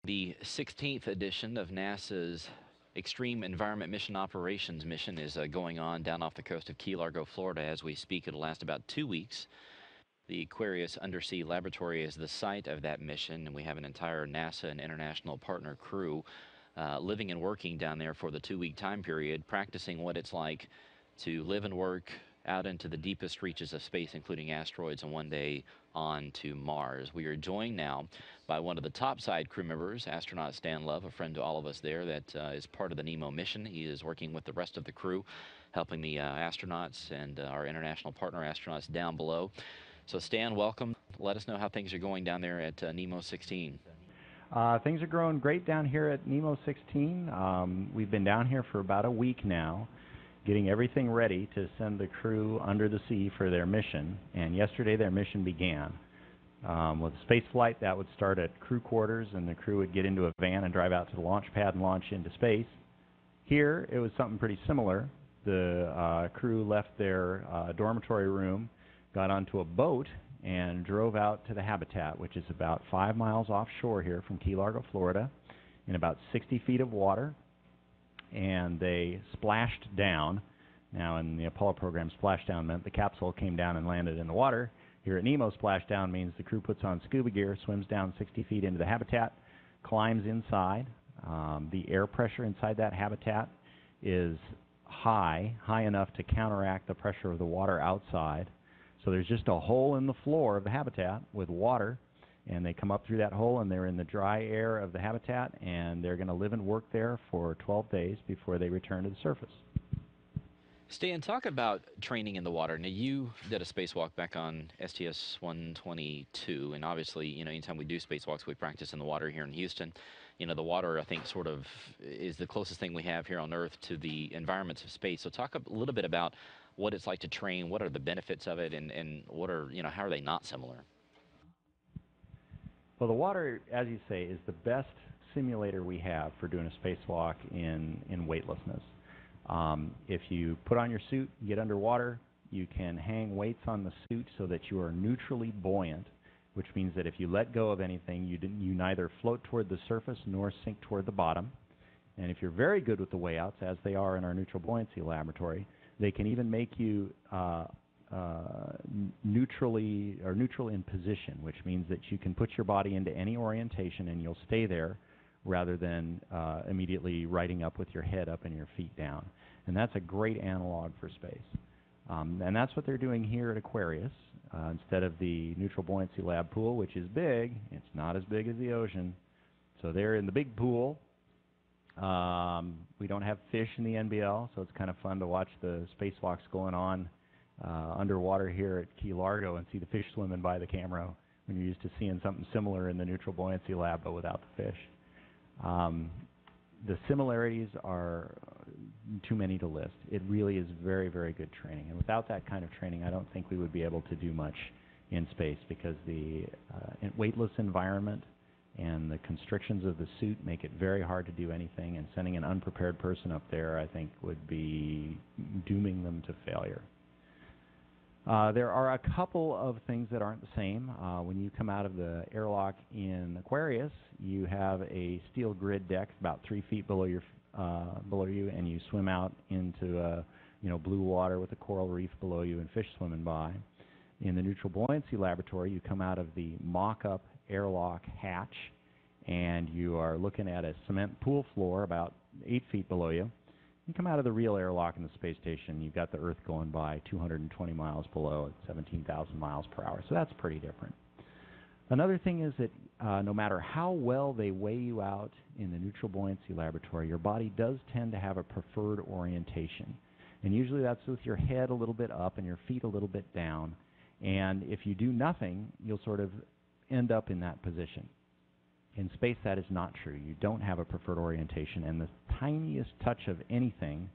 The 16th edition of NASA's Extreme Environment Mission Operations mission is going on down off the coast of Key Largo, Florida as we speak. It'll last about 2 weeks. The Aquarius Undersea Laboratory is the site of that mission, and we have an entire NASA and international partner crew living and working down there for the 2-week time period, practicing what it's like to live and work out into the deepest reaches of space, including asteroids, and one day on to Mars. We are joined now by one of the topside crew members, astronaut Stan Love, a friend to all of us there that is part of the NEEMO mission. He is working with the rest of the crew, helping the astronauts and our international partner astronauts down below. So Stan, welcome. Let us know how things are going down there at NEEMO 16. Things are growing great down here at NEEMO 16. We've been down here for about a week now, getting everything ready to send the crew under the sea for their mission. And yesterday their mission began. With a space flight, that would start at crew quarters, and the crew would get into a van and drive out to the launch pad and launch into space. Here, it was something pretty similar. The crew left their dormitory room, got onto a boat, and drove out to the habitat, which is about 5 miles offshore here from Key Largo, Florida, in about 60 feet of water. And they splashed down. Now, in the Apollo program, splashdown meant the capsule came down and landed in the water. Here at NEEMO, splashdown means the crew puts on scuba gear, swims down 60 feet into the habitat, climbs inside. The air pressure inside that habitat is high enough to counteract the pressure of the water outside. So there's just a hole in the floor of the habitat with water, and they come up through that hole and they're in the dry air of the habitat, and they're going to live and work there for 12 days before they return to the surface. Stan, talk about training in the water. Now, you did a spacewalk back on STS-122, and obviously, you know, anytime we do spacewalks, we practice in the water here in Houston. You know, the water, I think, sort of is the closest thing we have here on Earth to the environments of space. So talk a little bit about what it's like to train, what are the benefits of it, and what are, you know, how are they not similar? Well, the water, as you say, is the best simulator we have for doing a spacewalk in weightlessness. If you put on your suit, get underwater, you can hang weights on the suit so that you are neutrally buoyant, which means that if you let go of anything, you neither float toward the surface nor sink toward the bottom. And if you're very good with the way outs, as they are in our neutral buoyancy laboratory, they can even make you neutral in position, which means that you can put your body into any orientation and you'll stay there rather than immediately riding up with your head up and your feet down. And that's a great analog for space. And that's what they're doing here at Aquarius. Instead of the neutral buoyancy lab pool, which is big, it's not as big as the ocean. So they're in the big pool. We don't have fish in the NBL, so it's kind of fun to watch the spacewalks going on underwater here at Key Largo and see the fish swimming by the camera when you're used to seeing something similar in the neutral buoyancy lab but without the fish. The similarities are too many to list. It really is very, very good training. And without that kind of training, I don't think we would be able to do much in space, because the weightless environment and the constrictions of the suit make it very hard to do anything, and sending an unprepared person up there, I think, would be dooming them to failure. There are a couple of things that aren't the same. When you come out of the airlock in Aquarius, you have a steel grid deck about 3 feet below you, and you swim out into blue water with a coral reef below you and fish swimming by. In the neutral buoyancy laboratory, you come out of the mock-up airlock hatch, and you are looking at a cement pool floor about 8 feet below you. You come out of the real airlock in the space station, you've got the Earth going by 220 miles below at 17,000 miles per hour, so that's pretty different. Another thing is that no matter how well they weigh you out in the neutral buoyancy laboratory, your body does tend to have a preferred orientation. And usually that's with your head a little bit up and your feet a little bit down. And if you do nothing, you'll sort of end up in that position. In space, that is not true. You don't have a preferred orientation, and the tiniest touch of anything,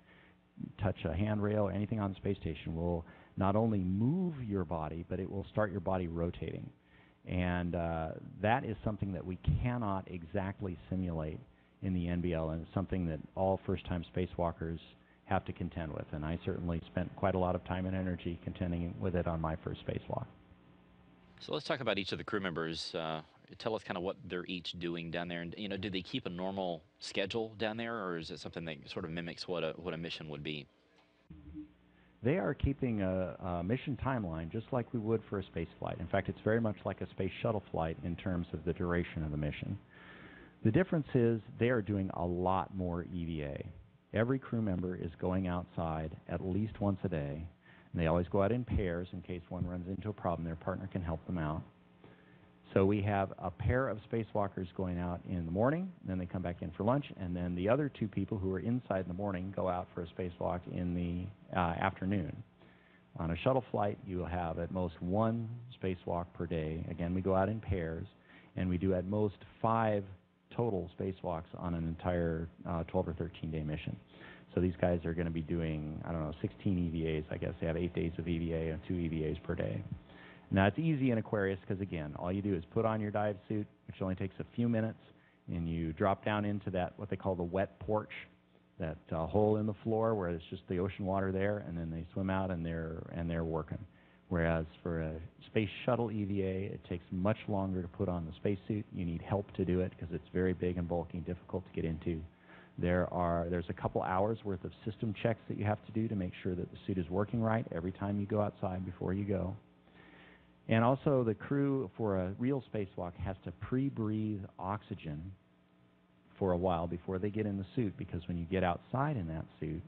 touch a handrail or anything on the space station, will not only move your body, but it will start your body rotating. And that is something that we cannot exactly simulate in the NBL, and it's something that all first-time spacewalkers have to contend with. And I certainly spent quite a lot of time and energy contending with it on my first spacewalk. So let's talk about each of the crew members tell us kind of what they're each doing down there, and do they keep a normal schedule down there, or is it something that sort of mimics what a mission would be? They are keeping a mission timeline just like we would for a space flight. In fact, it's very much like a space shuttle flight in terms of the duration of the mission. The difference is they are doing a lot more EVA. Every crew member is going outside at least once a day, and they always go out in pairs in case one runs into a problem. Their partner can help them out. So we have a pair of spacewalkers going out in the morning, then they come back in for lunch, and then the other two people who are inside in the morning go out for a spacewalk in the afternoon. On a shuttle flight, you will have at most one spacewalk per day. Again, we go out in pairs, and we do at most 5 total spacewalks on an entire 12 or 13-day mission. So these guys are going to be doing, I don't know, 16 EVAs. I guess they have 8 days of EVA and 2 EVAs per day. Now, it's easy in Aquarius because, again, all you do is put on your dive suit, which only takes a few minutes, and you drop down into that, what they call the wet porch, that hole in the floor where it's just the ocean water there, and then they swim out and they're working. Whereas for a space shuttle EVA, it takes much longer to put on the spacesuit. You need help to do it because it's very big and bulky and difficult to get into. There's a couple hours worth of system checks that you have to do to make sure that the suit is working right every time you go outside before you go. And also the crew for a real spacewalk has to pre-breathe oxygen for a while before they get in the suit, because when you get outside in that suit,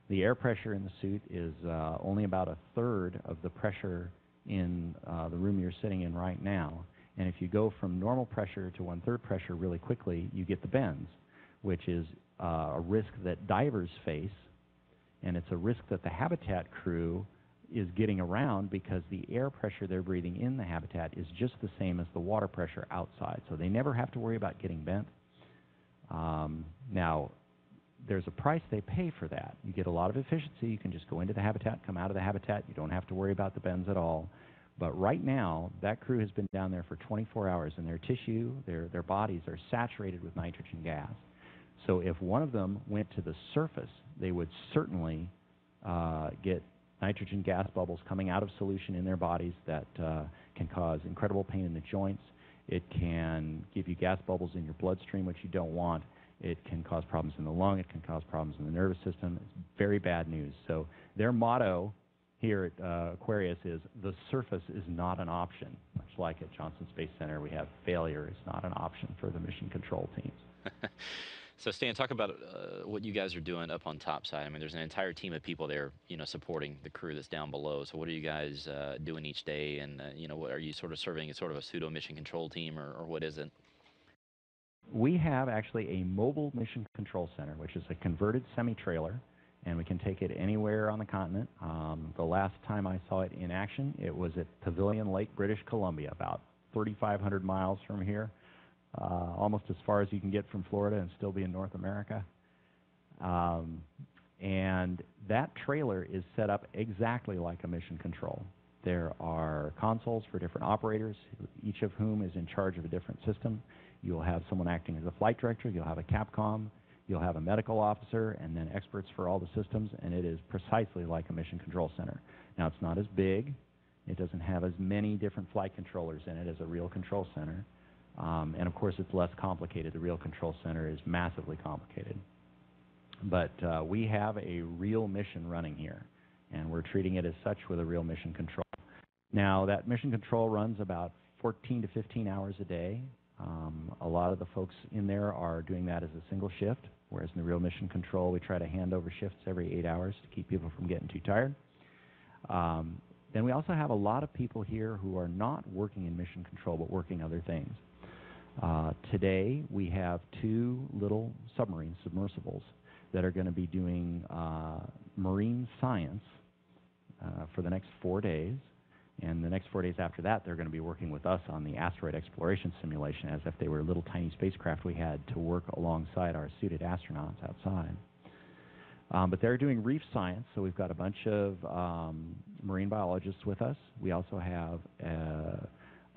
the air pressure in the suit is only about a third of the pressure in the room you're sitting in right now. And if you go from normal pressure to 1/3 pressure really quickly, you get the bends, which is a risk that divers face, and it's a risk that the habitat crew is getting around because the air pressure they're breathing in the habitat is just the same as the water pressure outside. So they never have to worry about getting bent. Now, there's a price they pay for that. You get a lot of efficiency. You can just go into the habitat, come out of the habitat. You don't have to worry about the bends at all. But right now, that crew has been down there for 24 hours, and their tissue, their bodies are saturated with nitrogen gas. So if one of them went to the surface, they would certainly get nitrogen gas bubbles coming out of solution in their bodies that can cause incredible pain in the joints. It can give you gas bubbles in your bloodstream, which you don't want. It can cause problems in the lung. It can cause problems in the nervous system. It's very bad news. So their motto here at Aquarius is, the surface is not an option. Much like at Johnson Space Center, we have failure is not an option for the mission control teams. So Stan, talk about what you guys are doing up on top side. I mean, there's an entire team of people there, supporting the crew that's down below. So what are you guys doing each day? And, what are you sort of serving as sort of a pseudo mission control team, or what is it? We have actually a mobile mission control center, which is a converted semi-trailer, and we can take it anywhere on the continent. The last time I saw it in action, it was at Pavilion Lake, British Columbia, about 3,500 miles from here. Almost as far as you can get from Florida and still be in North America. And that trailer is set up exactly like a mission control. There are consoles for different operators, each of whom is in charge of a different system. You'll have someone acting as a flight director, you'll have a Capcom, you'll have a medical officer, and then experts for all the systems, and it is precisely like a mission control center. Now, it's not as big. It doesn't have as many different flight controllers in it as a real control center. And of course, it's less complicated. The real control center is massively complicated. But we have a real mission running here, and we're treating it as such with a real mission control. Now, that mission control runs about 14 to 15 hours a day. A lot of the folks in there are doing that as a single shift, whereas in the real mission control, we try to hand over shifts every 8 hours to keep people from getting too tired. Then we also have a lot of people here who are not working in mission control, but working other things. Today, we have 2 little submarines, submersibles, that are going to be doing marine science for the next 4 days. And the next 4 days after that, they're going to be working with us on the asteroid exploration simulation as if they were little tiny spacecraft we had to work alongside our suited astronauts outside. But they're doing reef science, so we've got a bunch of marine biologists with us. We also have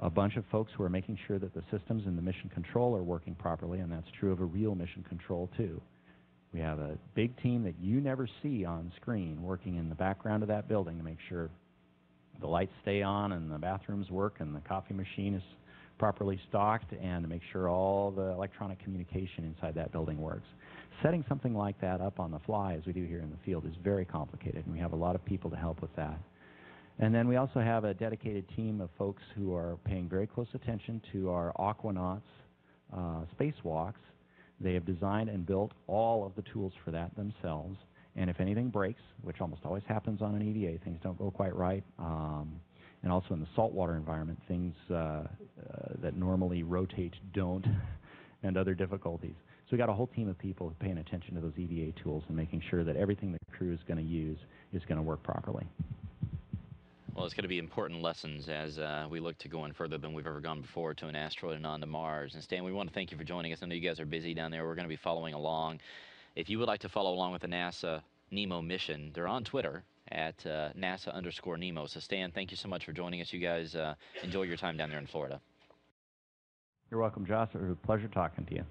a bunch of folks who are making sure that the systems in the mission control are working properly, and that's true of a real mission control, too. We have a big team that you never see on screen working in the background of that building to make sure the lights stay on and the bathrooms work and the coffee machine is properly stocked and to make sure all the electronic communication inside that building works. Setting something like that up on the fly, as we do here in the field, is very complicated, and we have a lot of people to help with that. And then we also have a dedicated team of folks who are paying very close attention to our Aquanauts spacewalks. They have designed and built all of the tools for that themselves. And if anything breaks, which almost always happens on an EVA, things don't go quite right, and also in the saltwater environment, things that normally rotate don't, and other difficulties. So we got a whole team of people paying attention to those EVA tools and making sure that everything the crew is going to use is going to work properly. Well, it's going to be important lessons as we look to going further than we've ever gone before to an asteroid and on to Mars. And Stan, we want to thank you for joining us. I know you guys are busy down there. We're going to be following along. If you would like to follow along with the NASA NEEMO mission, they're on Twitter at NASA_NEEMO. So Stan, thank you so much for joining us. You guys enjoy your time down there in Florida. You're welcome, Josh. It was a pleasure talking to you.